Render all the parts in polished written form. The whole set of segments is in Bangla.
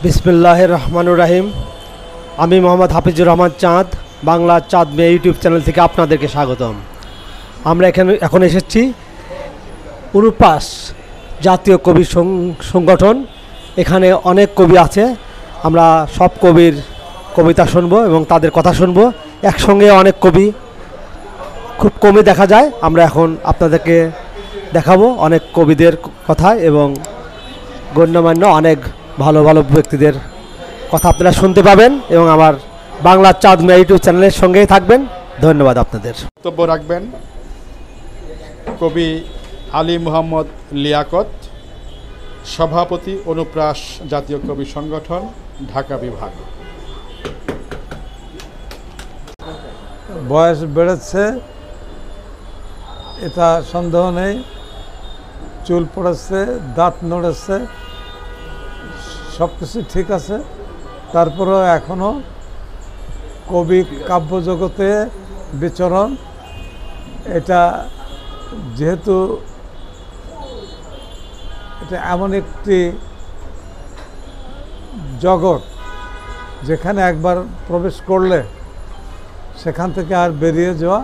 বিসমিল্লাহির রহমানির রহিম। আমি মোহাম্মদ হাফিজুর রহমান চাঁদ, বাংলা চাঁদ মেয়ে ইউটিউব চ্যানেল থেকে আপনাদেরকে স্বাগতম। আমরা এখন এসেছি অনুপ্রাস জাতীয় কবি সংগঠন। এখানে অনেক কবি আছে, আমরা সব কবির কবিতা শুনবো এবং তাদের কথা শুনবো। একসঙ্গে অনেক কবি খুব কমই দেখা যায়। আমরা এখন আপনাদেরকে দেখাবো অনেক কবিদের কথা এবং গণ্যমান্য অনেক ভালো ভালো ব্যক্তিদের কথা আপনারা শুনতে পাবেন এবং আমার বাংলা চাঁদ মেয়ে ইউটিউব চ্যানেলের সঙ্গেই থাকবেন। ধন্যবাদ আপনাদের। বক্তব্য রাখবেন কবি আলী মোহাম্মদ লিয়াকত, সভাপতি অনুপ্রাস জাতীয় কবি সংগঠন, ঢাকা বিভাগ। বয়স বেড়েছে, এটা সন্দেহ নেই। চুল পড়েছে, দাঁত নড়েছে, সব কিছু ঠিক আছে। তারপরেও এখনও কবি কাব্য জগতে বিচরণ, এটা যেহেতু এটা এমন একটি জগৎ যেখানে একবার প্রবেশ করলে সেখান থেকে আর বেরিয়ে যাওয়া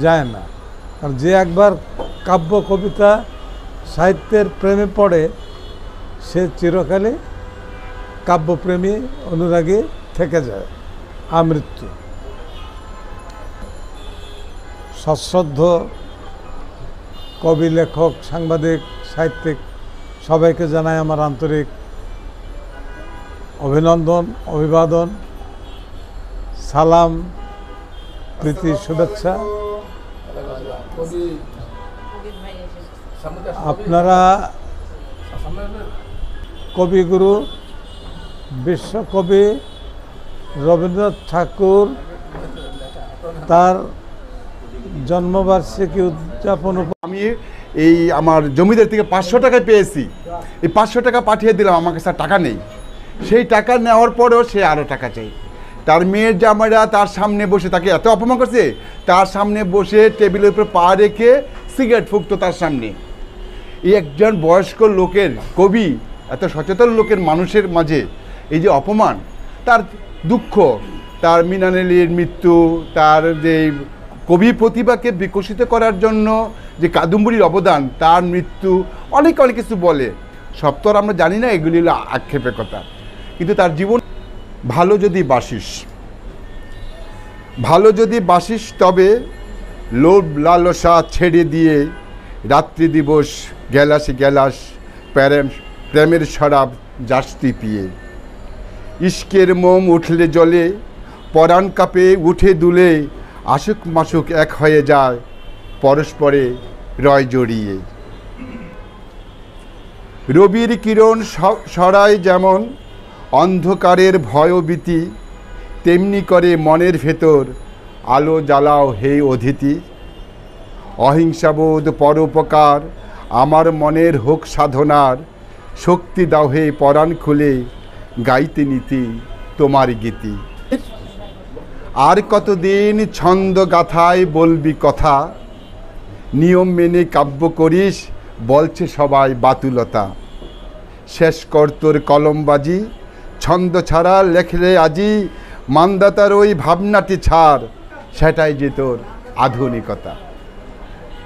যায় না। আর যে একবার কাব্য কবিতা সাহিত্যের প্রেমে পড়ে সে চিরকালই কাব্যপ্রেমী অনুরাগী থেকে যায় আমৃত্যু। সশ্রদ্ধ কবি, লেখক, সাংবাদিক, সাহিত্যিক সবাইকে জানাই আমার আন্তরিক অভিনন্দন, অভিবাদন, সালাম, প্রীতি, শুভেচ্ছা। আপনারা কবিগুরু বিশ্বকবি রবীন্দ্রনাথ ঠাকুর তার জন্মবার্ষিকী উদযাপন আমি এই আমার জমিদার থেকে 500 টাকা পেয়েছি। এই 500 টাকা পাঠিয়ে দিলাম, আমার কাছে টাকা নেই। সেই টাকা নেওয়ার পরেও সে আরও টাকা চাই। তার মেয়ের জামাইরা তার সামনে বসে তাকে এত অপমান করছে, তার সামনে বসে টেবিলের উপর পা রেখে সিগারেট ফুঁকতো তার সামনে। এই একজন বয়স্ক লোকের, কবি, এত সচেতন লোকের মানুষের মাঝে এই যে অপমান, তার দুঃখ, তার মিনান আলীর মৃত্যু, তার যে কবি প্রতিভাকে বিকশিত করার জন্য যে কাদম্বরীর অবদান, তার মৃত্যু, অনেক অনেক কিছু বলে। সব তো আর আমরা জানি না, এগুলি হলো আক্ষেপের কথা। কিন্তু তার জীবন ভালো যদি বাসিস তবে লোভ লালসা ছেড়ে দিয়ে রাত্রি দিবস গেলাস প্রেমের শরাব জাস্তি পিয়ে। ইশকের মোম উঠলে জলে পরাণ কাপে উঠে দুলে আশুক মাসুক এক হয়ে যায় পরস্পরে রয় জড়িয়ে। রবির কিরণ সরায় যেমন অন্ধকারের ভয়ভীতি, তেমনি করে মনের ভেতর আলো জ্বালাও হে অতিথি। অহিংসাবোধ পরোপকার আমার মনের হোক সাধনার, শক্তি দাও হে পরাণ খুলে গাইতে নীতি তোমার গীতি। আর কতদিন ছন্দ গাথায় বলবি কথা, নিয়ম মেনে কাব্য করিস বলছে সবাই বাতুলতা। শেষ কর তোর কলমবাজি, ছন্দ ছাড়া লেখলে আজি, মান্দাতার ওই ভাবনাটি ছাড়, সেটাই যে তোর আধুনিকতা।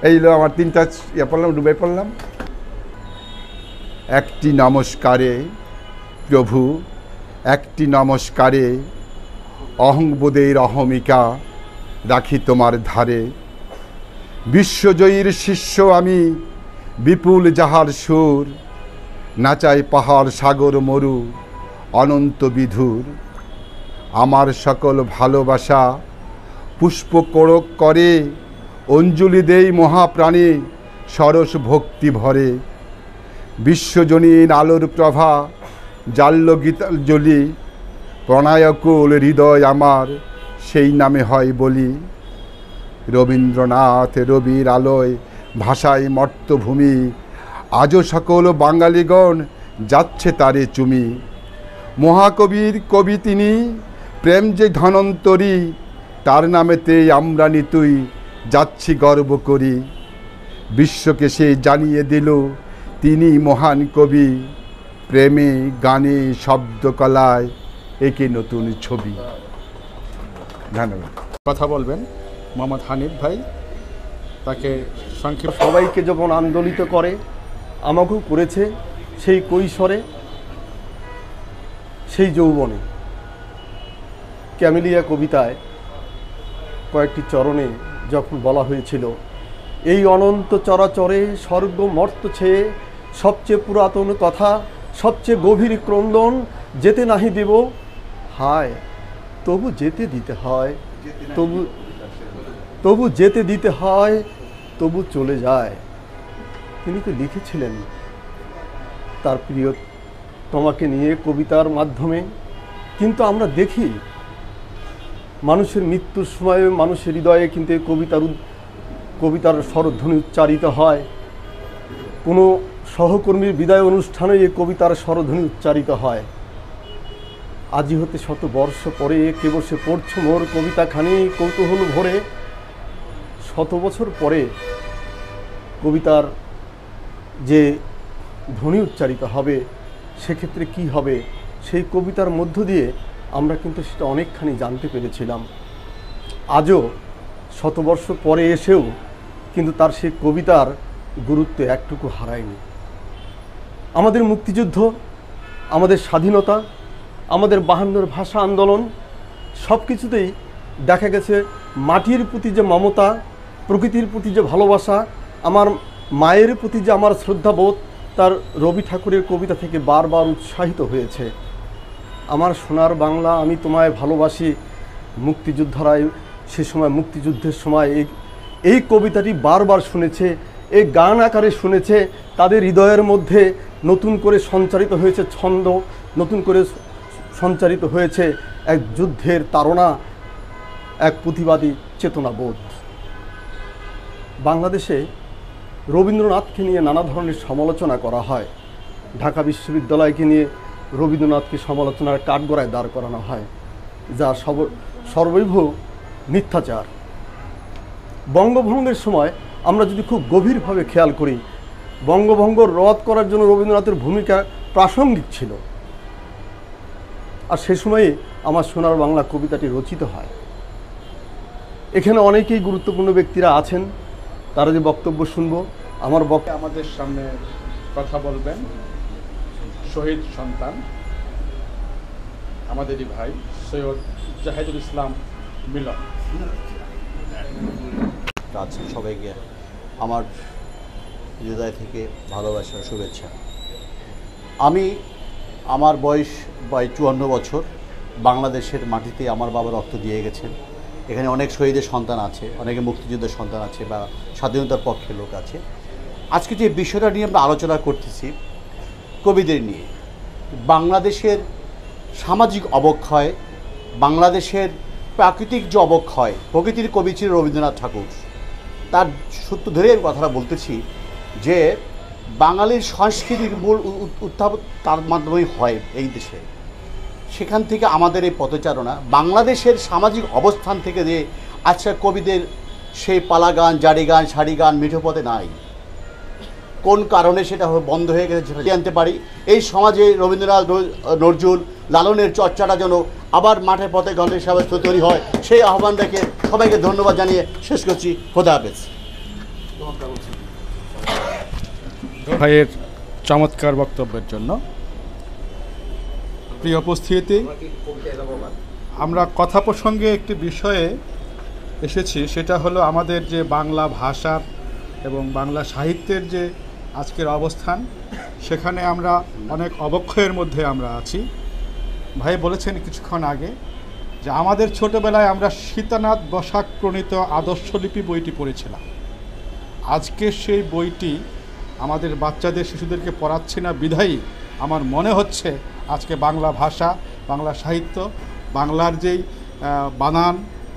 এই হলো আমার 3টা পড়লাম, ডুবে পড়লাম। একটি নমস্কারে প্রভু, একটি নমস্কারে অহংবোধের অহমিকা রাখি তোমার ধারে। বিশ্বজয়ীর শিষ্য আমি, বিপুল যাহার সুর, নাচাই পাহাড় সাগর মরু অনন্ত বিধুর। আমার সকল ভালোবাসা পুষ্প কোড়ক করে, অঞ্জলি দেই মহাপ্রাণে সরস ভক্তি ভরে। বিশ্বজনীন আলোর প্রভা জাল্য গীতাঞ্জলি, প্রণায়কুল হৃদয় আমার সেই নামে হয় বলি। রবীন্দ্রনাথ রবির আলোয় ভাষায় মর্তভূমি, আজও সকল বাঙালিগণ যাচ্ছে তারে চুমি। মহাকবির কবি তিনি, প্রেম যে ধনন্তরী, তার নামেতে আমরা নিতুই যাচ্ছি গর্ব করি। বিশ্বকে সে জানিয়ে দিল তিনি মহান কবি। প্রেমে গানে শব্দকলায় একে নতুন ছবি। ধন্যবাদ। কথা বলবেন মোহাম্মদ হানিফ ভাই, তাকে সংক্ষিপ্ত। সবাইকে যখন আন্দোলিত করে, আমাকেও করেছে সেই কৈশোরে, সেই যৌবনে। ক্যামেলিয়া কবিতায় কয়েকটি চরণে যখন বলা হয়েছিল, এই অনন্ত চরাচরে স্বর্গ মর্ত ছেয়ে সবচেয়ে পুরাতন কথা, সবচেয়ে গভীর ক্রন্দন, যেতে নাহি দেব হায়, তবু যেতে দিতে হয়, তবু যেতে দিতে হয়, তবু চলে যায়। তিনি তো লিখেছিলেন তার প্রিয় তোমাকে নিয়ে কবিতার মাধ্যমে। কিন্তু আমরা দেখি মানুষের মৃত্যুর সময়ে মানুষের হৃদয়ে কিন্তু এই কবিতার স্বরধ্বনি উচ্চারিত হয়। কোনো সহকর্মীর বিদায় অনুষ্ঠানে এই কবিতার স্বরধ্বনি উচ্চারিত হয়। আজি হতে শত বর্ষ পরে কে বসে পড়ছ মোর কবিতাখানি কৌতূহল ভরে। শত বছর পরে কবিতার যে ধ্বনি উচ্চারিত হবে, সেক্ষেত্রে কি হবে, সেই কবিতার মধ্য দিয়ে আমরা কিন্তু সেটা অনেকখানি জানতে পেরেছিলাম। আজও শতবর্ষ পরে এসেও কিন্তু তার সেই কবিতার গুরুত্ব একটুকু হারায়নি। আমাদের মুক্তিযুদ্ধ, আমাদের স্বাধীনতা, আমাদের 52 ভাষা আন্দোলন, সব কিছুতেই দেখা গেছে মাটির প্রতি যে মমতা, প্রকৃতির প্রতি যে ভালোবাসা, আমার মায়ের প্রতি যে আমার শ্রদ্ধাবোধ, তার রবি ঠাকুরের কবিতা থেকে বারবার উৎসাহিত হয়েছে। আমার সোনার বাংলা আমি তোমায় ভালোবাসি, মুক্তিযোদ্ধারাই সে সময় মুক্তিযুদ্ধের সময় এই কবিতাটি বারবার শুনেছে, এই গান আকারে শুনেছে। তাদের হৃদয়ের মধ্যে নতুন করে সঞ্চারিত হয়েছে ছন্দ, নতুন করে সঞ্চারিত হয়েছে এক যুদ্ধের তাড়না, এক প্রতিবাদী চেতনাবোধ। বাংলাদেশে রবীন্দ্রনাথকে নিয়ে নানা ধরনের সমালোচনা করা হয়। ঢাকা বিশ্ববিদ্যালয়কে নিয়ে রবীন্দ্রনাথকে সমালোচনার কাঠগড়ায় দাঁড় করানো হয়, যা সর্বৈব মিথ্যাচার। বঙ্গভঙ্গের সময় আমরা যদি খুব গভীরভাবে খেয়াল করি, বঙ্গভঙ্গ রদ করার জন্য রবীন্দ্রনাথের ভূমিকা প্রাসঙ্গিক ছিল। আর সে সময়ে আমার সোনার বাংলা কবিতাটি রচিত হয়। এখানে অনেকেই গুরুত্বপূর্ণ ব্যক্তিরা আছেন, তারা যে বক্তব্য শুনবো, আমার আমাদের সামনে কথা বলবেন শহীদ সন্তান আমাদেরই ভাই সৈয়দ জাহিদুল ইসলাম মিলন। সবাইকে আমার হৃদয় থেকে ভালোবাসার শুভেচ্ছা। আমার বয়স প্রায় 54 বছর। বাংলাদেশের মাটিতে আমার বাবা রক্ত দিয়ে গেছেন। এখানে অনেক শহীদের সন্তান আছে, অনেকে মুক্তিযুদ্ধের সন্তান আছে বা স্বাধীনতার পক্ষে লোক আছে। আজকে যে বিষয়টা নিয়ে আমরা আলোচনা করতেছি, কবিদের নিয়ে, বাংলাদেশের সামাজিক অবক্ষয়, বাংলাদেশের প্রাকৃতিক যে অবক্ষয়, প্রকৃতির কবি ছিল রবীন্দ্রনাথ ঠাকুর। তার সূত্র ধরে আমি কথাটা বলতেছি যে বাঙালির সংস্কৃতির মূল উত্থাপন তার মাধ্যমেই হয় এই দেশে। সেখান থেকে আমাদের এই পথচারণা, বাংলাদেশের সামাজিক অবস্থান থেকে যে আজকে কবিদের সেই পালা গান, জারি গান, শাড়ি গান, মিঠো পথে নাই, কোন কারণে সেটা বন্ধ হয়ে গেছে সেটা জানতে পারি। এই সমাজে রবীন্দ্রনাথ, নজরুল, লালনের চর্চাটা যেন আবার মাঠে পথে গানের হিসাবে তৈরি হয়, সেই আহ্বান রেখে সবাইকে ধন্যবাদ জানিয়ে শেষ করছি। খোদা হাফেজ। ভাইয়ের চমৎকার বক্তব্যের জন্য। প্রিয় উপস্থিতি, আমরা কথা প্রসঙ্গে একটি বিষয়ে এসেছি, সেটা হলো আমাদের যে বাংলা ভাষার এবং বাংলা সাহিত্যের যে আজকের অবস্থান, সেখানে আমরা অনেক অবক্ষয়ের মধ্যে আমরা আছি। ভাই বলেছেন কিছুক্ষণ আগে যে আমাদের ছোটোবেলায় আমরা সীতানাথ বসাক প্রণীত আদর্শলিপি বইটি পড়েছিলাম। আজকে সেই বইটি আমাদের বাচ্চাদের, শিশুদেরকে পড়াচ্ছে না বিধায়ী আমার মনে হচ্ছে আজকে বাংলা ভাষা, বাংলা সাহিত্য, বাংলার যেই বানান,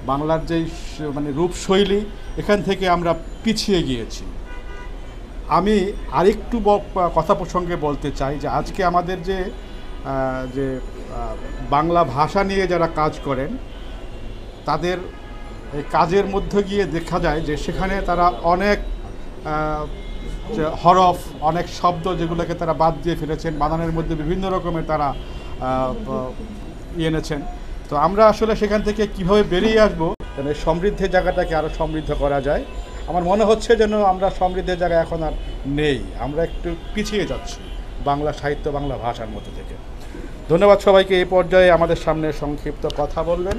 বাংলার যেই মানে রূপশৈলী, এখান থেকে আমরা পিছিয়ে গিয়েছি। আমি আরেকটু কথা প্রসঙ্গে বলতে চাই যে আজকে আমাদের যে বাংলা ভাষা নিয়ে যারা কাজ করেন, তাদের এই কাজের মধ্যে গিয়ে দেখা যায় যে সেখানে তারা যে হরফ, অনেক শব্দ যেগুলোকে তারা বাদ দিয়ে ফেলেছেন, বানানের মধ্যে বিভিন্ন রকমের তারা এনেছেন। তো আমরা আসলে সেখান থেকে কিভাবে বেরিয়ে আসবো, যেন সমৃদ্ধের জায়গাটাকে আরও সমৃদ্ধ করা যায়। আমার মনে হচ্ছে যেন আমরা সমৃদ্ধের জায়গায় এখন আর নেই, আমরা একটু পিছিয়ে যাচ্ছি বাংলা সাহিত্য, বাংলা ভাষার মধ্যে থেকে। ধন্যবাদ সবাইকে। এই পর্যায়ে আমাদের সামনে সংক্ষিপ্ত কথা বললেন।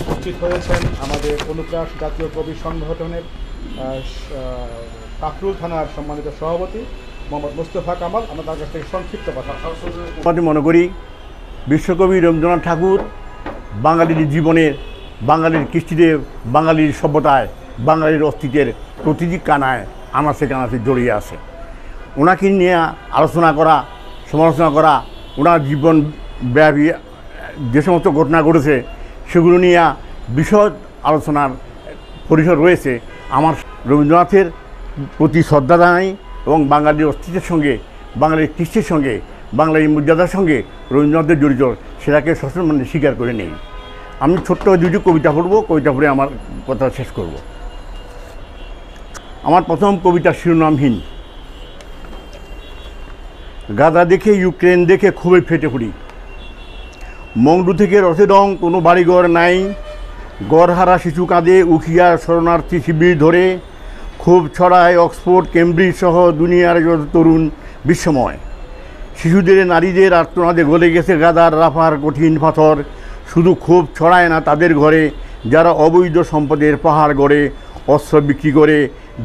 উপস্থিত হয়েছেন আমাদের অনুপ্রাস জাতীয় কবি সংগঠনের কাকরুল থানার সম্মানিত সভাপতি মোহাম্মদ মুস্তফা কামাল। আমরা তার কাছ থেকে সংক্ষিপ্ত কথা আমি মনে করি বিশ্বকবি রবীন্দ্রনাথ ঠাকুর বাঙালির জীবনের, বাঙালির কৃষ্টিতে, বাঙালির সভ্যতায়, বাঙালির অস্তিত্বের প্রতিটি কানায় আনাচে কানাচে জড়িয়ে আছে। ওনাকে নিয়ে আলোচনা করা, সমালোচনা করা, ওনার জীবন ব্যাপী যে সমস্ত ঘটনা ঘটেছে সেগুলো নিয়ে বিশদ আলোচনার পরিসর রয়েছে। আমার রবীন্দ্রনাথের প্রতি শ্রদ্ধা জানাই এবং বাঙালির অস্তিত্বের সঙ্গে, বাঙালির কৃষ্টির সঙ্গে, বাঙালির মর্যাদার সঙ্গে রবীন্দ্রনাথের জড়িত, সেটাকে সসম্মানে স্বীকার করে নেই। আমি ছোট্ট দুটি কবিতা পড়ব, কবিতা পড়ে আমার কথা শেষ করব। আমার প্রথম কবিতা শিরোনামহীন। গাদা দেখে, ইউক্রেন দেখে খুবই ফেটে পড়ি। মংডু থেকে রসেডং কোনো বাড়িঘর নাই, গড়হারা শিশু কাঁদে উখিয়ার শরণার্থী শিবির ধরে। খুব ছড়ায় অক্সফোর্ড, কেমব্রিজ সহ দুনিয়ার যত তরুণ বিস্ময়। শিশুদের, নারীদের আর্তনাদে গলে গেছে গাদার রাফার কঠিন পাথর। শুধু ক্ষোভ ছড়ায় না তাদের ঘরে, যারা অবৈধ সম্পদের পাহাড় গড়ে অস্ত্র বিক্রি করে,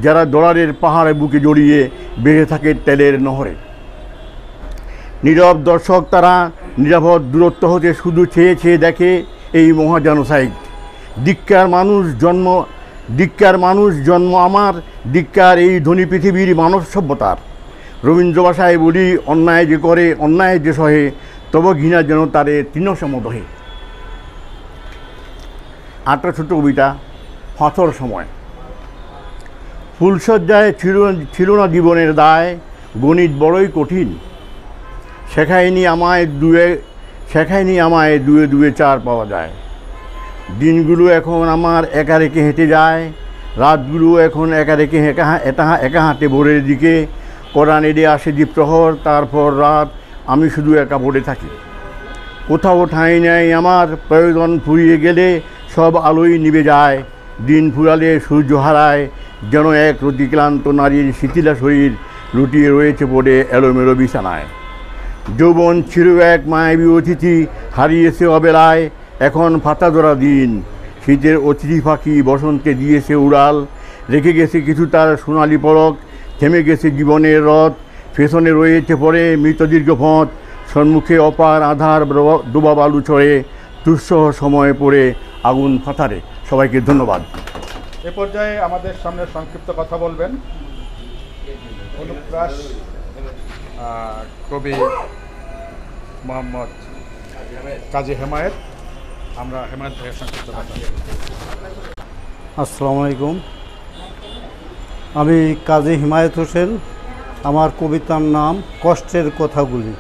যারা ডলারের পাহাড়ে বুকে জড়িয়ে বেঁচে থাকে তেলের নহরে। নীরব দর্শক তারা, নিরাপদ দূরত্ব হতে শুধু চেয়ে চেয়ে দেখে এই মহাজনসাইড। ধিক্কার মানুষ জন্ম আমার, ধিক্কার এই ধনী পৃথিবীর মানব সভ্যতার। রবীন্দ্র ভাষায় বলি, অন্যায় যে করে, অন্যায় যে সহে, তব ঘৃণা যেন তারে তৃণসমদহে। আরেকটা ছোট্ট কবিতা, ফাঁসর সময়। ফুলসজ্জায় ছিল না জীবনের দায়, গণিত বড়ই কঠিন। শেখায়নি আমায় দুয়ে দুয়ে চার পাওয়া যায়। দিনগুলো এখন আমার একা রেখে হেঁটে যায়, রাতগুলো এখন একা রেখে একা হাঁটে ভোরের দিকে। কোরআন এড়ে আসে দ্বীপ্রহর, তারপর রাত, আমি শুধু একা পড়ে থাকি। কোথাও ঠাঁই নেয় আমার, প্রয়োজন ফুরিয়ে গেলে সব আলোই নিভে যায়। দিন ফুরালে সূর্য হারায়, যেন এক অতিক্লান্ত নারীর শিথিলা শরীর লুটিয়ে রয়েছে পড়ে এলোমেলো বিছানায়। যৌবন ছিল এক মায়াবী অতিথি, হারিয়েছে অবেলায়, এখন ফাতা ধরা দিন। শীতের অতিথি পাখি বসন্তে দিয়েছে উড়াল, রেখে গেছে কিছু তার সোনালি পলক। থেমে গেছে জীবনের রথ, পেছনে রয়েছে পরে মৃত দীর্ঘ পথ। সম্মুখে অপার আধার ডোবা বালু ছড়ে, দুঃসহ সময়ে পড়ে আগুন ফাতারে। সবাইকে ধন্যবাদ। এ পর্যায়ে আমাদের সামনে সংক্ষিপ্ত কথা বলবেন অনুপ্রাস কবি মোহাম্মদ কাজী হেমায়েত। আমরা হেমায়েত ভাইয়ের সংক্ষিপ্ত কথা। আসসালামু আলাইকুম। আমি কাজী হিমায়েত হোসেন। আমার কবিতার নাম কষ্টের কথাগুলি।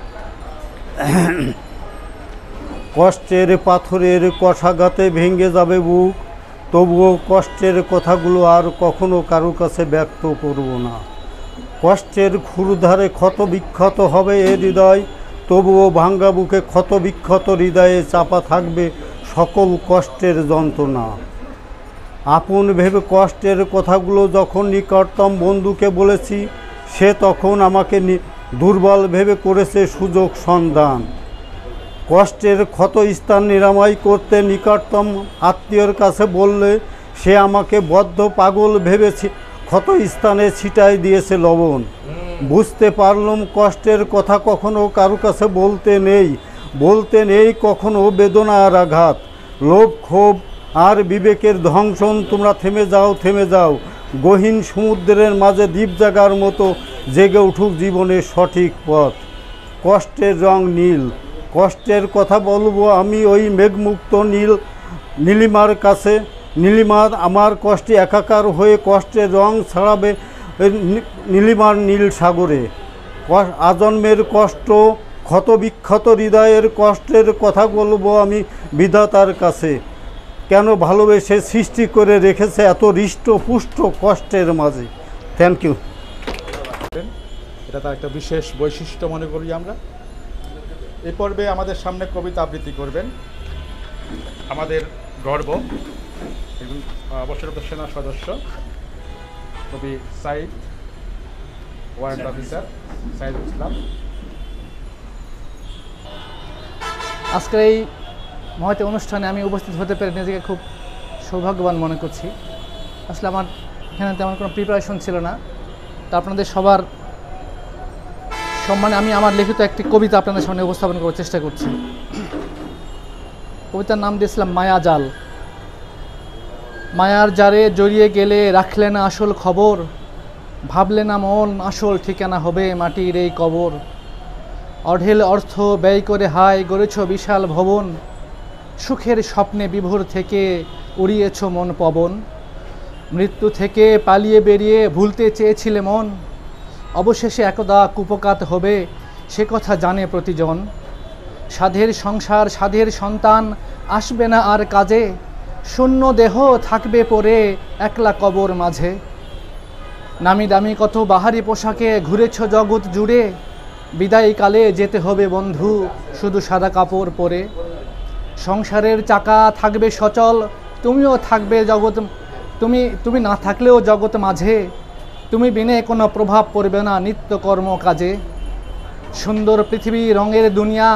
কষ্টের পাথরের কষাঘাতে ভেঙে যাবে বুক, তবুও কষ্টের কথাগুলো আর কখনো কারো কাছে ব্যক্ত করব না। কষ্টের ক্ষুরধারে ক্ষত বিক্ষত হবে এ হৃদয়, তবুও ভাঙ্গা বুকে ক্ষত বিক্ষত হৃদয়ে চাপা থাকবে সকল কষ্টের যন্ত্রণা। আপন ভেবে কষ্টের কথাগুলো যখন নিকটতম বন্ধুকে বলেছি, সে তখন আমাকে দুর্বল ভেবে করেছে সুযোগ সন্ধান। কষ্টের ক্ষত স্থান নিরাময় করতে নিকটতম আত্মীয়র কাছে বললে, সে আমাকে বদ্ধ পাগল ভেবেছি ক্ষত স্থানে ছিটাই দিয়েছে লবণ। বুঝতে পারলাম কষ্টের কথা কখনো কারো কাছে বলতে নেই কখনো বেদনা আর আঘাত। লোভ, ক্ষোভ আর বিবেকের ধ্বংসন। তোমরা থেমে যাও, গহীন সমুদ্রের মাঝে দ্বীপ জাগার মতো জেগে উঠুক জীবনের সঠিক পথ। কষ্টের রং নীল, কষ্টের কথা বলবো আমি ওই মেঘমুক্ত নীলিমার কাছে। নীলিমা আমার কষ্টে একাকার হয়ে কষ্টের রং ছড়াবে নীলিমার নীল সাগরে। আজন্মের কষ্ট, ক্ষত বিক্ষত হৃদয়ের কষ্টের কথা বলবো আমি বিধাতার কাছে। কেন ভালোবেসে সৃষ্টি করে রেখেছে এত হৃষ্টপুষ্ট কষ্টের মাঝে। Thank you. এটা তার একটা বিশেষ বৈশিষ্ট্য মনে করি আমরা। এই পর্বে আমাদের সামনে কবিতা আবৃত্তি করবেন আমাদের গর্ব এবং অবসরপ্রাপ্ত সেনা সদস্য কবি সাইদ, ওয়ারেন্ট অফিসার সাইদুল ইসলাম। আজকের এই মহতী অনুষ্ঠানে আমি উপস্থিত হতে পেরে নিজেকে খুব সৌভাগ্যবান মনে করছি। আসলে আমার এখানে তেমন কোনো প্রিপারেশন ছিল না, তো আপনাদের সবার সম্মানে আমি আমার লিখিত একটি কবিতা আপনাদের সামনে উপস্থাপন করার চেষ্টা করছি। কবিতার নাম দিয়েছিলাম মায়া জাল। মায়ার জারে জড়িয়ে গেলে রাখলে না আসল খবর, ভাবলে না মন আসল ঠিকানা হবে মাটির এই কবর। অঢেল অর্থ ব্যয় করে হায় গড়েছ বিশাল ভবন, সুখের স্বপ্নে বিভোর থেকে উড়িয়েছ মন পবন। মৃত্যু থেকে পালিয়ে বেরিয়ে ভুলতে চেয়েছিলে মন, অবশেষে একদা কুপকাত হবে সে কথা জানে প্রতিজন। সাধের সংসার সাধের সন্তান আসবে না আর কাজে, শূন্য দেহ থাকবে পড়ে একলা কবর মাঝে। নামি দামি কত বাহারি পোশাকে ঘুরেছ জগৎ জুড়ে, বিদায়কালে যেতে হবে বন্ধু শুধু সাদা কাপড় পরে। সংসারের চাকা থাকবে সচল, তুমিও থাকবে জগৎ, তুমি না থাকলেও জগৎ মাঝে, তুমি বিনে কোনো প্রভাব পড়বে না নিত্যকর্ম কাজে। সুন্দর পৃথিবী রঙের দুনিয়া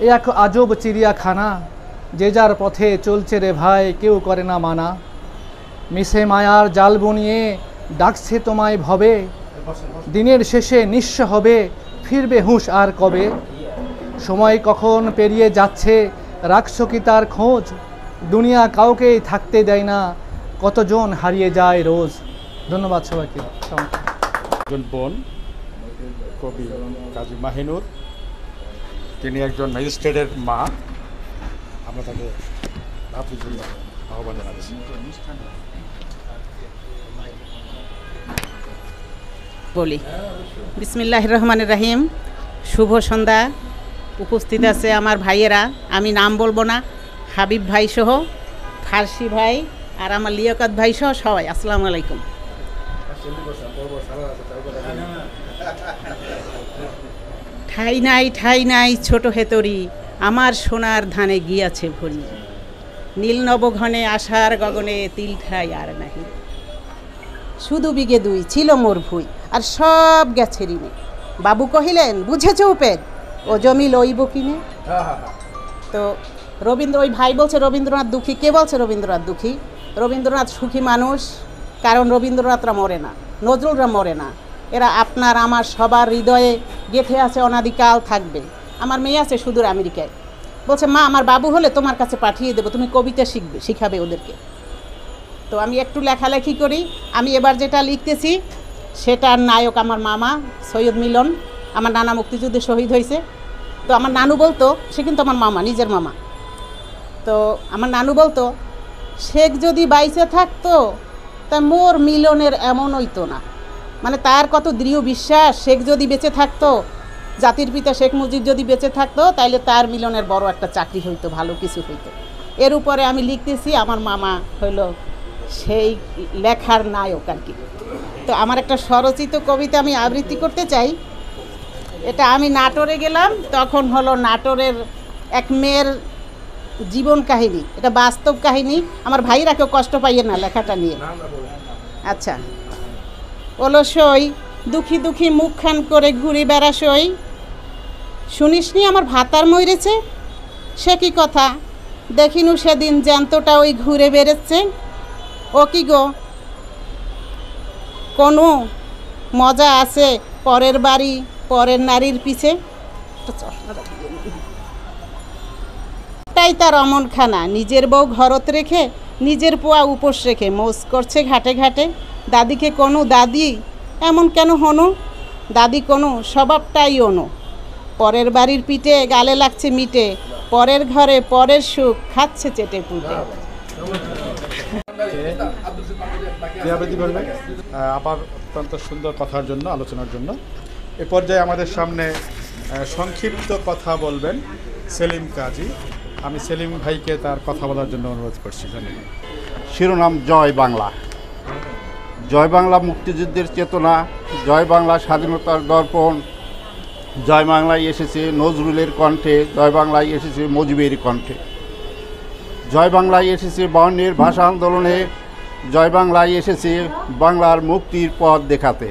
এ এক আজব চিড়িয়াখানা, যে যার পথে চলছে রে ভাই কেউ করে না মানা। মিশে মায়ার জাল বুনিয়ে ডাকছে তোমায় ভবে, দিনের শেষে নিঃস্ব হবে ফিরবে হুঁশ আর কবে। সময় কখন পেরিয়ে যাচ্ছে রাখছো কি তার খোঁজ, দুনিয়া কাউকেই থাকতে দেয় না কতজন হারিয়ে যায় রোজ। ধন্যবাদ সবাইকে। একজন বোন কবি কাজী মাহিনুর, তিনি একজন ম্যাজিস্ট্রেটের মা, আমরা তাকে আহ্বান জানাচ্ছি। বলি বিসমিল্লাহির রহমানির রহিম। শুভ সন্ধ্যা। উপস্থিত আছে আমার ভাইয়েরা, আমি নাম বলবো না, হাবিব ভাই সহ, ফার্সি ভাই আর আমার লিয়াকত ভাই সহ সবাই, আসসালামু আলাইকুম। ঠাই নাই ছোট হেতরি, আমার সোনার ধানে গিয়াছে ভরি। নীল নবঘনে আশার গগনে তিল ঠাই আর নাহি। শুধু বিঘে দুই ছিল মোর ভুই, আর সব গেছে ঋণে। বাবু কহিলেন বুঝেছ উপেদ, ও জমি লইব কিনে। তো রবীন্দ্র, ওই ভাই বলছে রবীন্দ্রনাথ দুঃখী। কে বলছে রবীন্দ্রনাথ দুঃখী? রবীন্দ্রনাথ সুখী মানুষ, কারণ রবীন্দ্রনাথরা মরে না, নজরুলরা মরে না। এরা আপনার আমার সবার হৃদয়ে গেঁথে আছে, অনাদিকাল থাকবে। আমার মেয়ে আছে সুদূর আমেরিকায়, বলছে মা আমার বাবু হলে তোমার কাছে পাঠিয়ে দেবো, তুমি কবিতা শিখাবে ওদেরকে। তো আমি একটু লেখালেখি করি। আমি এবার যেটা লিখতেছি সেটার নায়ক আমার মামা সৈয়দ মিলন। আমার নানা মুক্তিযুদ্ধে শহীদ হয়েছে। তো আমার নানু বলতো, সে কিন্তু আমার মামা, নিজের মামা। তো আমার নানু বলতো শেখ যদি বাইসে থাকতো তা মোর মিলনের এমন হইতো না। মানে তার কত দৃঢ় বিশ্বাস, শেখ যদি বেঁচে থাকতো, জাতির পিতা শেখ মুজিব যদি বেঁচে থাকতো, তাইলে তার মিলনের বড় একটা চাকরি হইতো, ভালো কিছু হইতো। এর উপরে আমি লিখতেছি আমার মামা হইল সেই লেখার নায়ক আর কি। তো আমার একটা স্বরচিত কবিতা আমি আবৃত্তি করতে চাই। এটা আমি নাটোরে গেলাম, তখন হলো নাটোরের এক মেয়ের জীবন কাহিনী, এটা বাস্তব কাহিনী। আমার ভাইরা কেউ কষ্ট পাইয়ে না লেখাটা নিয়ে। আচ্ছা, অলসই দুঃখী দুঃখী মুখখান করে ঘুরে বেড়াসই, শুনিসনি আমার ভাতার মরেছে, সে কি কথা দেখিনু সেদিন জ্যান্তটা ওই ঘুরে বেড়েছে। ও কি গো, কোনো মজা আছে পরের বাড়ি পরের নারীর পিছে? তাই তার অমনখানা, নিজের বউ ঘরত রেখে নিজের পোয়া উপোস রেখে মোজ করছে ঘাটে ঘাটে। দাদিকে কোনো দাদি এমন কেন হনো, দাদি কোনো স্বভাবটাই অনু। পরের বাড়ির পিঠে গালে লাগছে মিটে, পরের ঘরে পরের সুখ খাচ্ছে চেটে পুটে। আবার অত্যন্ত সুন্দর কথার জন্য, আলোচনার জন্য। এ পর্যায়ে আমাদের সামনে সংক্ষিপ্ত কথা বলবেন সেলিম কাজী। আমি সেলিম ভাইকে তার কথা বলার জন্য অনুরোধ করছি। শিরোনাম জয় বাংলা। জয় বাংলা মুক্তিযুদ্ধের চেতনা, জয় বাংলা স্বাধীনতার দর্পণ, জয় বাংলায় এসেছে নজরুলের কণ্ঠে, জয় বাংলায় এসেছে মুজিবের কণ্ঠে, জয় বাংলায় এসেছে 52-এর ভাষা আন্দোলনে, জয় বাংলায় এসেছে বাংলার মুক্তির পথ দেখাতে।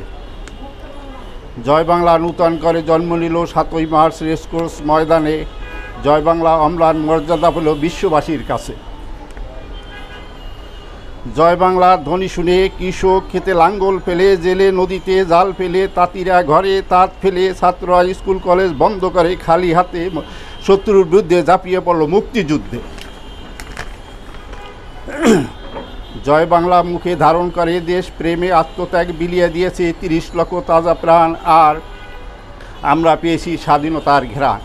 জয় বাংলা নূতন করে জন্ম নিল 7ই মার্চ রেসকোর্স ময়দানে, জয় বাংলা অম্লান মর্যাদা পেল বিশ্ববাসীর কাছে। জয় বাংলার ধ্বনি শুনে কৃষক খেতে লাঙ্গল ফেলে, জেলে নদীতে জাল ফেলে, তাঁতিরা ঘরে তাঁত ফেলে, ছাত্ররা স্কুল কলেজ বন্ধ করে খালি হাতে শত্রুর বিরুদ্ধে ঝাঁপিয়ে পড়ল মুক্তিযুদ্ধে। জয় বাংলা মুখে ধারণ করে দেশ প্রেমে আত্মত্যাগ বিলিয়ে দিয়েছে 30 লক্ষ তাজা প্রাণ, আর আমরা পেয়েছি স্বাধীনতার ঘ্রাণ।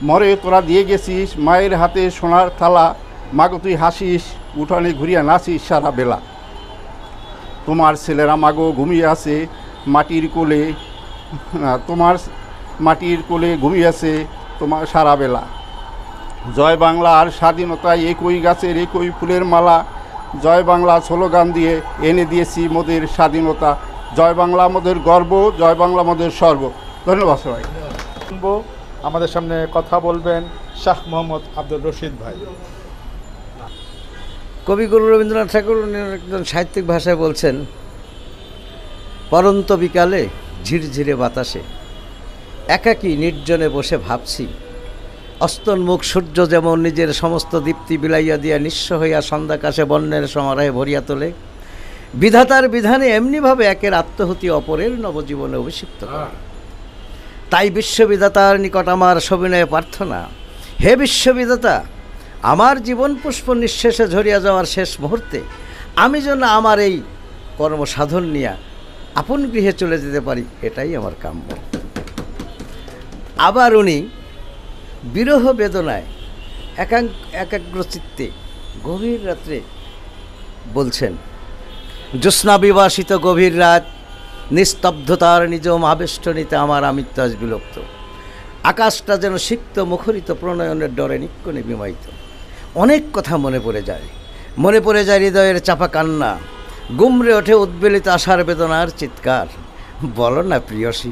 মরে তোরা দিয়ে গেছিস মায়ের হাতে সোনার থালা, মাগো তুই হাসিস উঠানে ঘুরিয়া নাচিস সারা বেলা। তোমার ছেলেরা মাগো ঘুমিয়ে আছে মাটির কোলে, তোমার মাটির কোলে ঘুমিয়ে আছে তোমার সারা বেলা। জয় বাংলা আর স্বাধীনতায় একই গাছের একই ফুলের মালা, জয় বাংলা স্লোগান দিয়ে এনে দিয়েছি মোদের স্বাধীনতা। জয় বাংলা আমাদের গর্ব, জয় বাংলা আমাদের সর্ব। ধন্যবাদ সবাই। আমাদের সামনে কথা বলবেন শাহ মোহাম্মদ আব্দুর রশিদ ভাই। কবিগুরু রবীন্দ্রনাথ ঠাকুর একজন সাহিত্যিক ভাষায় বলছেন, পরন্ত বিকালে ঝিরঝিরে বাতাসে একাকী নির্জনে বসে ভাবছি, অস্তন্মুখ সূর্য যেমন নিজের সমস্ত দীপ্তি বিলাইয়া দিয়া নিঃস্ব হইয়া সন্ধ্যাকাশে বন্যের সমারোহে ভরিয়া তোলে, বিধাতার বিধানে এমনিভাবে একের আত্মহুতি অপরের নবজীবনে অভিষিক্ত করে। তাই বিশ্ববিধাতার নিকট আমার সবিনয়ে প্রার্থনা, হে বিশ্ববিধাতা, আমার জীবন পুষ্প নিঃশেষে ঝরিয়া যাওয়ার শেষ মুহূর্তে আমি যেন আমার এই কর্মসাধন নিয়ে আপন গৃহে চলে যেতে পারি, এটাই আমার কাম্য। আবার উনি বিরহ বেদনায় একাগ্রচিত্তে গভীর রাত্রে বলছেন, জ্যোৎস্না বিবাসিত গভীর রাত, নিস্তব্ধতার নিজম আবেষ্টনীতে আমার আমিত্ব আজ বিলুপ্ত। আকাশটা যেন সিক্ত মুখরিত প্রণয়নের ডরে নিক্ষণে বিমায়িত। অনেক কথা মনে পড়ে যায় হৃদয়ের চাপা কান্না, গুমরে ওঠে উদ্বেলিত আশার বেদনার চিৎকার। বলো না প্রিয়সী,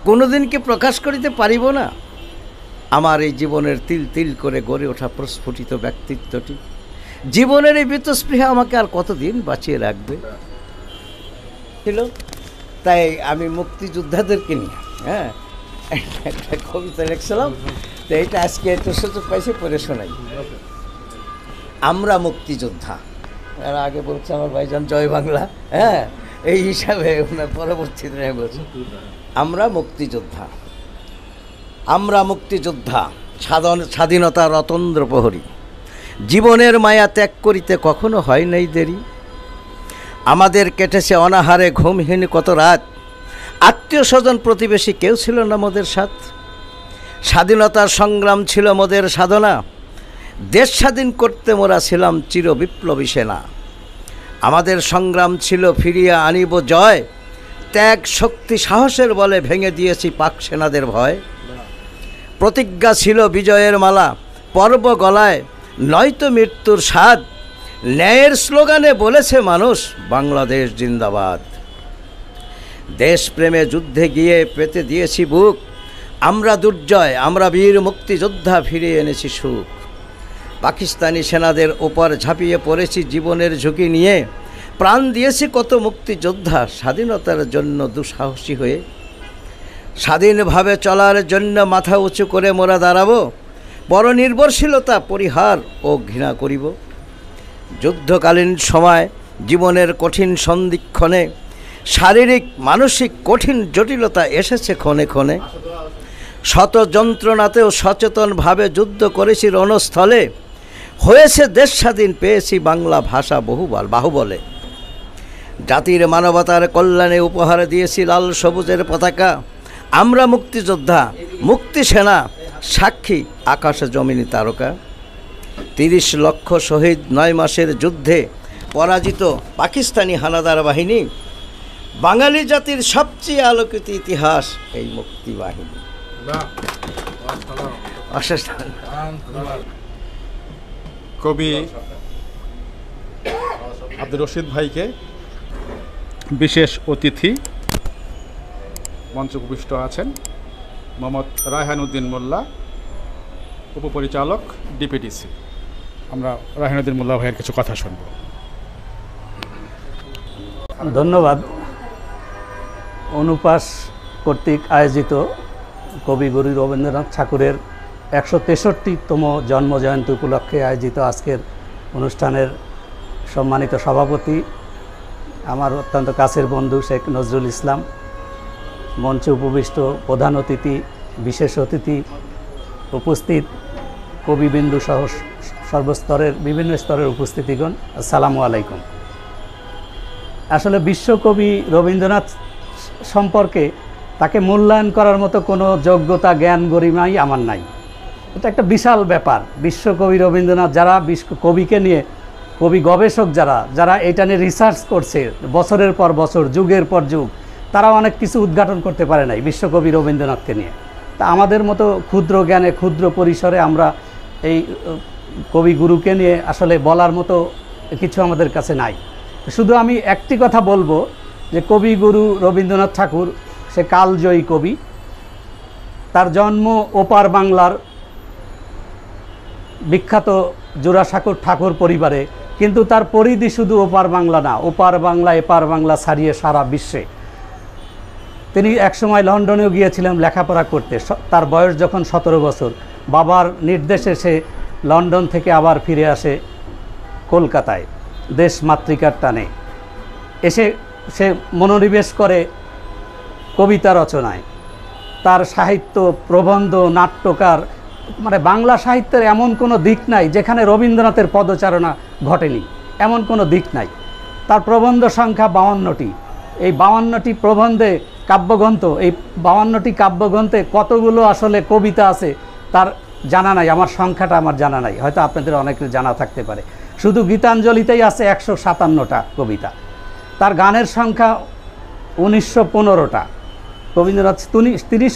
কোনোদিন কি প্রকাশ করিতে পারিব না আমার এই জীবনের তিল তিল করে গড়ে ওঠা প্রস্ফুটিত ব্যক্তিত্বটি? জীবনের এই বীতস্পৃহা আমাকে আর কতদিন বাঁচিয়ে রাখবে ছিল। তাই আমি মুক্তিযোদ্ধাদেরকে নিয়ে একটা কবিতা লিখছিলাম, তো এইটা আজকে একটু সুযোগ পাইছি পড়ে শোনাই। আমরা মুক্তিযোদ্ধা, আর আগে বলছে আমার ভাইজান জয় বাংলা, এই হিসাবে ওনার পরবর্তীতে বলছি আমরা মুক্তিযোদ্ধা। আমরা মুক্তিযোদ্ধা, স্বাধীনতার অতন্দ্র প্রহরী, জীবনের মায়া ত্যাগ করিতে কখনো হয় নাই দেরি। আমাদের কেটেছে অনাহারে ঘুমহীন কত রাত, আত্মীয় স্বজন প্রতিবেশী কেউ ছিল না মোদের সাথ। স্বাধীনতার সংগ্রাম ছিল মোদের সাধনা, দেশ স্বাধীন করতে মোরা ছিলাম চির বিপ্লবী সেনা। আমাদের সংগ্রাম ছিল ফিরিয়ে আনিব জয়, ত্যাগ শক্তি সাহসের বলে ভেঙে দিয়েছি পাক সেনাদের ভয়। প্রতিজ্ঞা ছিল বিজয়ের মালা, পর্ব গলায় নয়তো মৃত্যুর স্বাদ। ন্যায়ের স্লোগানে বলেছে মানুষ বাংলাদেশ জিন্দাবাদ। দেশপ্রেমে যুদ্ধে গিয়ে পেতে দিয়েছি বুক, আমরা দুর্জয়, আমরা বীর মুক্তিযোদ্ধা ফিরিয়ে এনেছি সুখ। পাকিস্তানি সেনাদের ওপর ঝাঁপিয়ে পড়েছি জীবনের ঝুঁকি নিয়ে, প্রাণ দিয়েছি কত মুক্তিযোদ্ধা স্বাধীনতার জন্য দুঃসাহসী হয়ে। স্বাধীনভাবে চলার জন্য মাথা উঁচু করে মোরা দাঁড়াবো, পরনির্ভরশীলতা পরিহার ও ঘৃণা করিব। যুদ্ধকালীন সময় জীবনের কঠিন সন্ধিক্ষণে শারীরিক মানসিক কঠিন জটিলতা এসেছে ক্ষণে ক্ষণে। শত যন্ত্রণাতেও সচেতনভাবে যুদ্ধ করেছি রণস্থলে, হয়েছে দেশ স্বাধীন পেয়েছি বাংলা ভাষা বাহুবলে। জাতির মানবতার কল্যাণে উপহার দিয়েছি লাল সবুজের পতাকা। আমরা মুক্তিযোদ্ধা, মুক্তি সেনা, সাক্ষী আকাশে জমিনি তারকা। 30 লক্ষ শহীদ 9 মাসের যুদ্ধে পরাজিত পাকিস্তানি হানাদার বাহিনী, বাঙালি জাতির সবচেয়ে আলোকিত ইতিহাস এই মুক্তি বাহিনী। কবি আব্দুর রশিদ ভাইকে বিশেষ অতিথি মঞ্চে উপবিষ্ট আছেন মোহাম্মদ রায়হানুদ্দিন মোল্লা, উপপরিচালক ডিপিডিসি। আমরা রায়হানুদ্দিন মোল্লা ভাইয়ের কিছু কথা শুনব। ধন্যবাদ। অনুপাস কর্তৃক আয়োজিত কবিগুরু রবীন্দ্রনাথ ঠাকুরের 163তম জন্মজয়ন্তী উপলক্ষে আয়োজিত আজকের অনুষ্ঠানের সম্মানিত সভাপতি, আমার অত্যন্ত কাছের বন্ধু শেখ নজরুল ইসলাম, মঞ্চে উপবিষ্ট প্রধান অতিথি, বিশেষ অতিথি, উপস্থিত কবিবিন্দু সহ সর্বস্তরের বিভিন্ন স্তরের উপস্থিতিগণ, আসসালামু আলাইকুম। আসলে বিশ্বকবি রবীন্দ্রনাথ সম্পর্কে তাকে মূল্যায়ন করার মতো কোনো যোগ্যতা, জ্ঞান, গরিমাই আমার নাই। এটা একটা বিশাল ব্যাপার। বিশ্বকবি রবীন্দ্রনাথ, যারা কবিকে নিয়ে কবি গবেষক যারা এটা নিয়ে রিসার্চ করছে বছরের পর বছর, যুগের পর যুগ, তারা অনেক কিছু উদ্ঘাটন করতে পারে নাই বিশ্বকবি রবীন্দ্রনাথকে নিয়ে। তা আমাদের মতো ক্ষুদ্র জ্ঞানে, ক্ষুদ্র পরিসরে আমরা এই কবিগুরুকে নিয়ে আসলে বলার মতো কিছু আমাদের কাছে নাই। শুধু আমি একটি কথা বলবো যে কবিগুরু রবীন্দ্রনাথ ঠাকুর সে কালজয়ী কবি। তার জন্ম ওপার বাংলার বিখ্যাত জোড়াসাঁকোর ঠাকুর পরিবারে, কিন্তু তার পরিধি শুধু ওপার বাংলা না, ওপার বাংলা এপার বাংলা ছাড়িয়ে সারা বিশ্বে। তিনি একসময় লন্ডনেও গিয়েছিলেন লেখাপড়া করতে। তার বয়স যখন 17 বছর, বাবার নির্দেশে সে লন্ডন থেকে আবার ফিরে আসে কলকাতায় দেশ মাতৃকার টানে। এসে সে মনোনিবেশ করে কবিতা রচনায়। তার সাহিত্য, প্রবন্ধ, নাট্যকার, মানে বাংলা সাহিত্যের এমন কোনো দিক নাই যেখানে রবীন্দ্রনাথের পদচারণা ঘটেনি, এমন কোনো দিক নাই। তার প্রবন্ধ সংখ্যা 52টি। এই 52টি প্রবন্ধে কাব্যগ্রন্থ, এই 52টি কাব্যগ্রন্থে কতগুলো আসলে কবিতা আছে তার জানা নাই। আমার সংখ্যাটা আমার জানা নাই, হয়তো আপনাদের অনেকের জানা থাকতে পারে। শুধু গীতাঞ্জলিতেই আছে 157টা কবিতা। তার গানের সংখ্যা 1915টা। রবীন্দ্রনাথ তিনি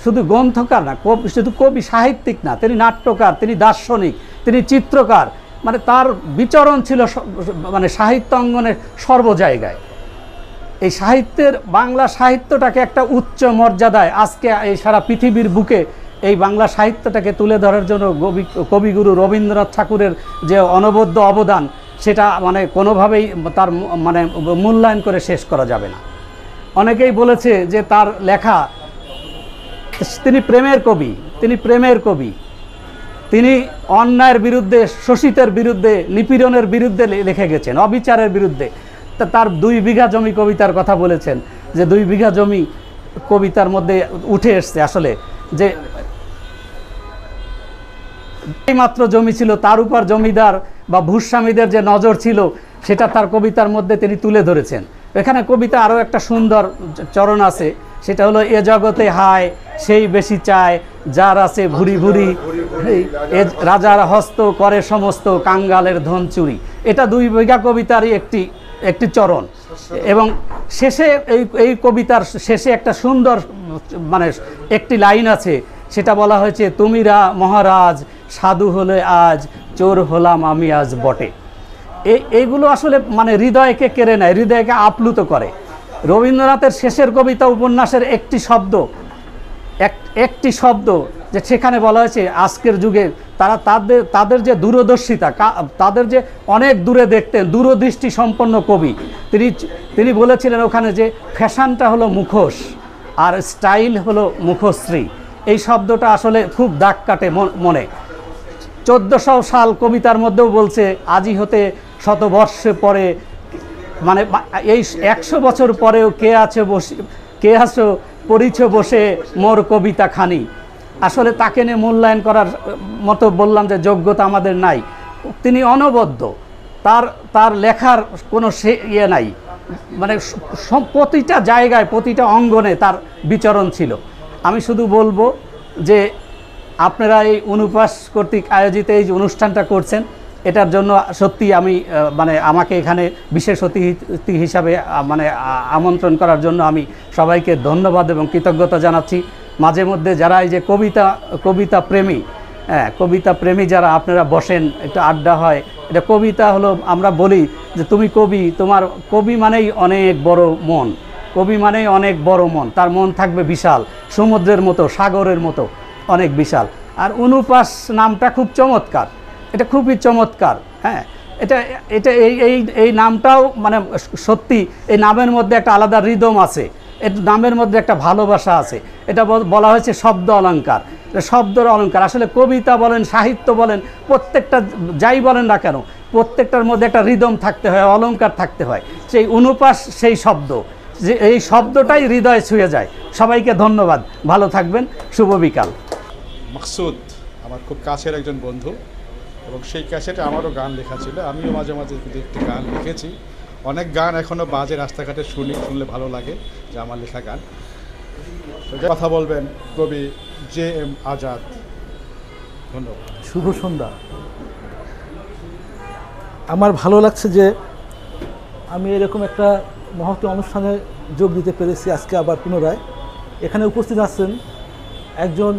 শুধু গ্রন্থকার না, শুধু কবি সাহিত্যিক না, তিনি নাট্যকার, তিনি দার্শনিক, তিনি চিত্রকার। মানে তার বিচরণ ছিল মানে সাহিত্য অঙ্গনের সর্ব জায়গায়। এই সাহিত্যের, বাংলা সাহিত্যটাকে একটা উচ্চ মর্যাদায় আজকে এই সারা পৃথিবীর বুকে এই বাংলা সাহিত্যটাকে তুলে ধরার জন্য কবিগুরু রবীন্দ্রনাথ ঠাকুরের যে অনবদ্য অবদান, সেটা মানে কোনোভাবেই তার মানে মূল্যায়ন করে শেষ করা যাবে না। অনেকেই বলেছে যে তার লেখা, তিনি প্রেমের কবি, তিনি প্রেমের কবি। তিনি অন্যায়ের বিরুদ্ধে, শোষিতের বিরুদ্ধে, নিপীড়নের বিরুদ্ধে লিখে গেছেন, অবিচারের বিরুদ্ধে। তার 2 বিঘা জমি কবিতার কথা বলেছেন, যে 2 বিঘা জমি কবিতার মধ্যে উঠে এসছে আসলে, যে মাত্র জমি ছিল, তার উপর জমিদার বা ভূস্বামীদের যে নজর ছিল সেটা তার কবিতার মধ্যে তিনি তুলে ধরেছেন। এখানে কবিতা আরও একটা সুন্দর চরণ আছে, সেটা হলো, এ জগতে হায় সেই বেশি চায়, যার আছে ভুরি ভুরি, রাজার হস্ত করে সমস্ত কাঙ্গালের ধন চুরি। এটা 2 বিঘা কবিতারই একটি চরণ। এবং শেষে এই কবিতার শেষে একটা সুন্দর মানে একটি লাইন আছে, সেটা বলা হয়েছে, তুমিরা মহারাজ সাধু হলে আজ, চোর হলাম আমি আজ বটে। এইগুলো আসলে মানে হৃদয়কে কেড়ে নেয়, হৃদয়কে আপ্লুত করে। রবীন্দ্রনাথের শেষের কবিতা উপন্যাসের একটি শব্দ যে সেখানে বলা হয়েছে, আজকের যুগে তাদের যে দূরদর্শিতা, তাদের যে অনেক দূরে দেখতেন, দূরদৃষ্টি সম্পন্ন কবি। তিনি বলেছিলেন ওখানে যে ফ্যাশনটা হলো মুখোশ আর স্টাইল হলো মুখশ্রী। এই শব্দটা আসলে খুব দাগ কাটে মনে। 1400 সাল কবিতার মধ্যেও বলছে, আজি হতে শতবর্ষে পরে, মানে এই 100 বছর পরেও কে আছো পড়িছ বসে মোর কবিতা খানি। আসলে তাকে নিয়ে মূল্যায়ন করার মতো বললাম যে যোগ্যতা আমাদের নাই। তিনি অনবদ্য, তার লেখার কোনো ইয়ে নাই, মানে প্রতিটা জায়গায়, প্রতিটা অঙ্গনে তার বিচরণ ছিল। আমি শুধু বলবো যে আপনারা এই অনুপাস কর্তৃক আয়োজিত এই যে অনুষ্ঠানটা করছেন, এটার জন্য সত্যি আমি মানে আমাকে এখানে বিশেষ অতিথি হিসাবে মানে আমন্ত্রণ করার জন্য আমি সবাইকে ধন্যবাদ এবং কৃতজ্ঞতা জানাচ্ছি। মাঝে মধ্যে যারা এই যে কবিতা প্রেমী, হ্যাঁ, কবিতা প্রেমী যারা আপনারা বসেন, একটা আড্ডা হয়, এটা কবিতা হলো, আমরা বলি যে তুমি কবি, তোমার কবি মানেই অনেক বড় মন, কবি মানেই অনেক বড় মন, তার মন থাকবে বিশাল, সমুদ্রের মতো, সাগরের মতো অনেক বিশাল। আর অনুপাস নামটা খুব চমৎকার, এটা খুবই চমৎকার। হ্যাঁ, এটা এটা এই এই এই নামটাও মানে সত্যি এই নামের মধ্যে একটা আলাদা রিদম আছে, এর নামের মধ্যে একটা ভালোবাসা আছে। এটা বলা হয়েছে শব্দ অলঙ্কার, শব্দের অলঙ্কার। আসলে কবিতা বলেন, সাহিত্য বলেন, প্রত্যেকটা যাই বলেন না কেন, প্রত্যেকটার মধ্যে একটা রিদম থাকতে হয়, অলঙ্কার থাকতে হয়। সেই অনুপাস সেই শব্দ, যে এই শব্দটাই হৃদয়ে ছুঁয়ে যায়। সবাইকে ধন্যবাদ, ভালো থাকবেন, শুভ বিকাল। মাকসুদ আমার খুব কাছের একজন বন্ধু, এবং সেই ক্যাসেটে আমারও গান লেখা ছিল, আমিও মাঝে মাঝে একটি গান লিখেছি। অনেক গান এখনও বাজে, রাস্তাঘাটে শুনলে ভালো লাগে যে আমার লেখা গান। কথা বলবেন কবি JM আজাদ। ধন্যবাদ। শুভ সন্ধ্যা। আমার ভালো লাগছে যে আমি এরকম একটা মহৎ অনুষ্ঠানে যোগ দিতে পেরেছি আজকে আবার পুনরায়। এখানে উপস্থিত আছেন একজন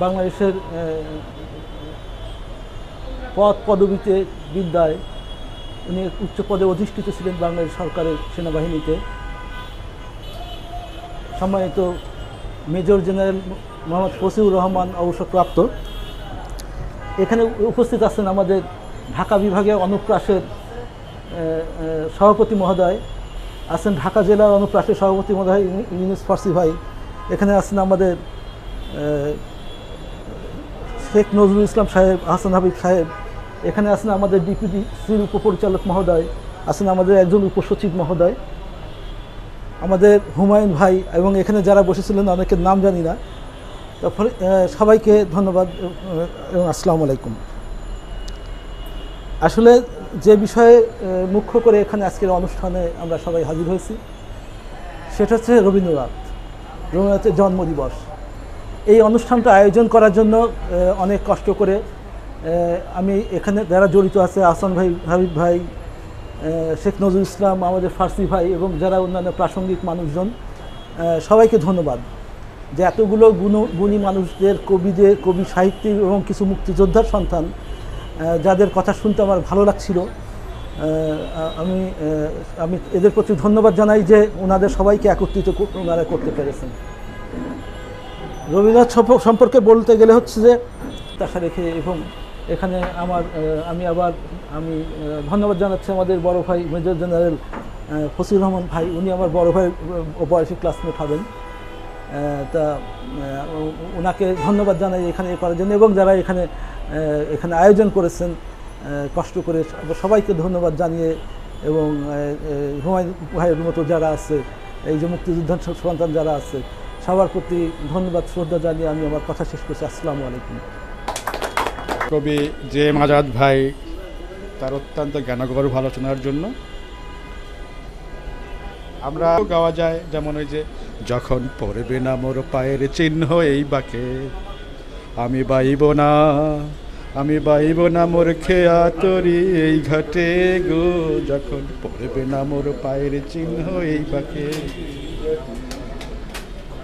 বাংলাদেশের পদবিতে বিদ্যায় উনি উচ্চ পদে অধিষ্ঠিত ছিলেন বাংলাদেশ সরকারের সেনাবাহিনীতে, সম্মানিত মেজর জেনারেল মোহাম্মদ ফসিউর রহমান অবসরপ্রাপ্ত। এখানে উপস্থিত আছেন আমাদের ঢাকা বিভাগের অনুপ্রাসের সভাপতি মহোদয়, আছেন ঢাকা জেলার অনুপ্রাসের সভাপতি মহোদয় ইউনুস ফার্সি ভাই, এখানে আছেন আমাদের শেখ নজরুল ইসলাম সাহেব, হাসান হাবিব সাহেব, এখানে আছেন আমাদের ডিপিডিসির উপপরিচালক মহোদয়, আছেন আমাদের একজন উপসচিব মহোদয়, আমাদের হুমায়ুন ভাই, এবং এখানে যারা বসেছিলেন অনেকের নাম জানি না। তারপরে সবাইকে ধন্যবাদ এবং আসসালামু আলাইকুম। আসলে যে বিষয়ে মুখ্য করে এখানে আজকের অনুষ্ঠানে আমরা সবাই হাজির হয়েছি সেটা হচ্ছে রবীন্দ্রনাথের জন্মদিবস। এই অনুষ্ঠানটা আয়োজন করার জন্য অনেক কষ্ট করে আমি এখানে যারা জড়িত আছে, আহসান ভাই, হাবিব ভাই, শেখ নজরুল ইসলাম, আমাদের ফার্সি ভাই এবং যারা অন্যান্য প্রাসঙ্গিক মানুষজন, সবাইকে ধন্যবাদ যে এতগুলো গুণী মানুষদের, কবিদের, কবি সাহিত্যিক এবং কিছু মুক্তিযোদ্ধার সন্তান যাদের কথা শুনতে আমার ভালো লাগছিল, আমি এদের প্রতি ধন্যবাদ জানাই যে ওনাদের সবাইকে একত্রিত ওনারা করতে পেরেছেন। রবীন্দ্রনাথ সম্পর্কে বলতে গেলে হচ্ছে যে আশা রেখে, এবং এখানে আমি ধন্যবাদ জানাচ্ছি আমাদের বড় ভাই মেজর জেনারেল ফসিউর রহমান ভাই, উনি আমার বড় ভাই বয়সী ক্লাসমেট হবেন, তা ওনাকে ধন্যবাদ জানাই এখানে করার জন্য, এবং যারা এখানে আয়োজন করেছেন কষ্ট করে সবাইকে ধন্যবাদ জানিয়ে, এবং হুমায়ুন ভাইয়ের মতো যারা আছে, এই যে মুক্তিযোদ্ধার সন্তান যারা আছে, সবার প্রতি ধন্যবাদ শ্রদ্ধা জানিয়ে আমি আমার কথা শেষ করছি। আসসালামু আলাইকুম। কবি JM আজাদ ভাই তার অত্যন্ত জ্ঞানগর্ভ আলোচনার জন্য আমরা গাওয়া যায়, যেমন ওই যে যখন পড়বে না মোর পায়ের চিহ্ন এই বাকে, আমি বাইব না মোর খেয়া তরি এই ঘাটে গো, যখন পড়বে না মোর পায়ের চিহ্ন এই বাকে।